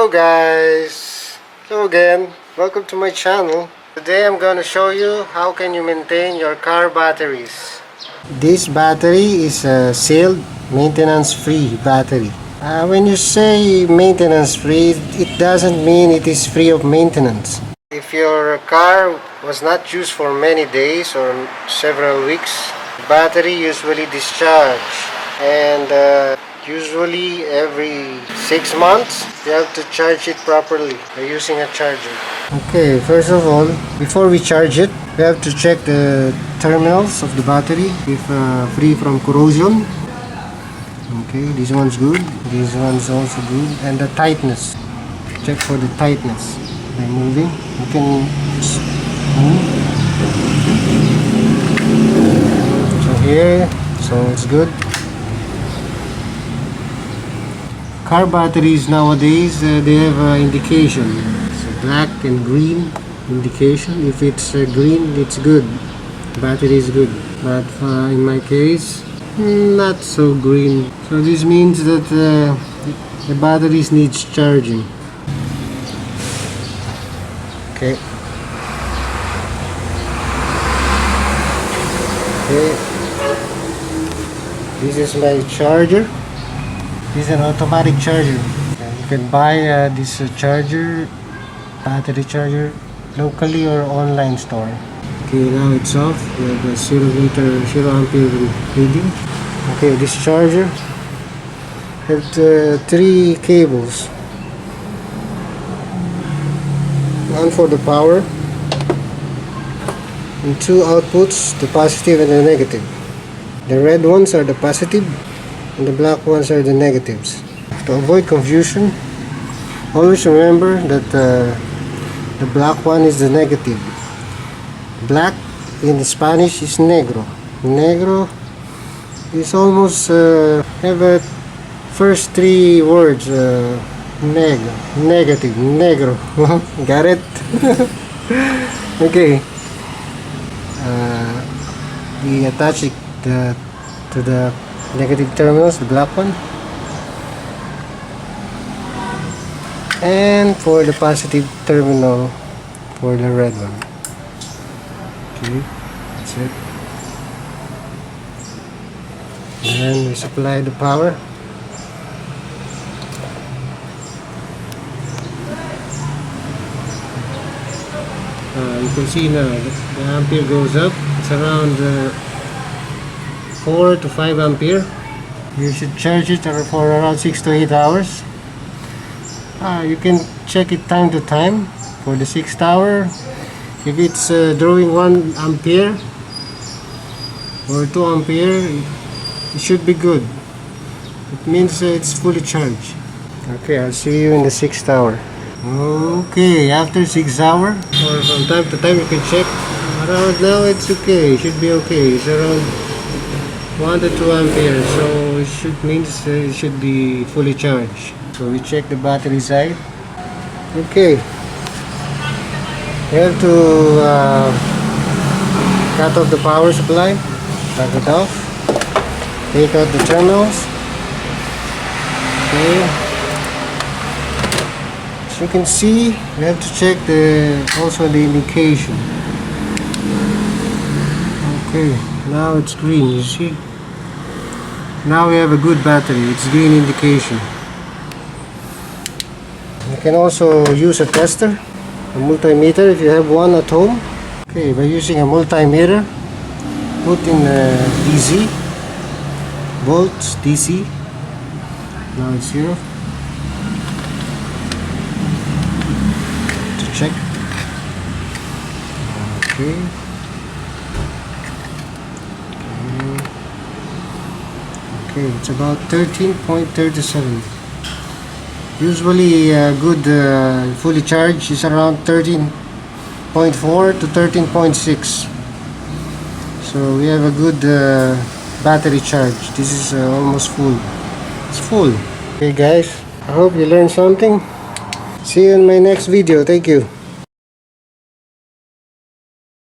Hello guys, hello again, welcome to my channel. Today I'm going to show you how can you maintain your car batteries. This battery is a sealed maintenance free battery. When you say maintenance free, it doesn't mean it is free of maintenance. If your car was not used for many days or several weeks, the battery usually discharge, and usually every 6 months you have to charge it properly by using a charger. Okay, first of all, before we charge it, we have to check the terminals of the battery if free from corrosion. Okay, this one's good, this one's also good, and the tightness. Check for the tightness by moving. You can just move. So here, so it's good. Car batteries nowadays, they have indication. It's a black and green indication. If it's green, it's good. Battery is good. But in my case, not so green. So this means that the batteries needs charging. Okay. Okay. This is my charger. This is an automatic charger. You can buy this charger, battery charger, locally or online store. Okay, now it's off. We have a 0 ampere reading. Okay, this charger has 3 cables. One for the power, and 2 outputs, the positive and the negative. The red ones are the positive, and the black ones are the negatives. To avoid confusion, always remember that the black one is the negative. Black in Spanish is negro. Negro is almost have a first 3 words. Negative, negro. Got it? Okay. We attach it to the negative terminals, the black one, and for the positive terminal for the red one. Okay, that's it. And we supply the power. You can see now the ampere goes up. It's around 4 to 5 ampere. You should charge it for around 6 to 8 hours. You can check it time to time. For the 6th hour, if it's drawing 1 ampere or 2 ampere, it should be good. It means it's fully charged. Okay, I'll see you in the 6th hour. Okay, after 6 hours, or from time to time you can check. Around now it's okay, it should be okay. It's around 1 to 2 ampere, so it should means it should be fully charged. So we check the battery side. Okay, you have to cut off the power supply, cut it off, take out the terminals. Okay. As you can see, we have to check also the indication. Okay, now it's green, you see? Now we have a good battery, it's green indication. You can also use a tester, a multimeter if you have one at home. Okay, by using a multimeter, put in DC, volts, DC. Now it's 0. Check. Okay. Okay, it's about 13.37. Usually good fully charged is around 13.4 to 13.6. So we have a good battery charge. This is almost full. It's full. Okay guys, I hope you learned something. See you in my next video. Thank you.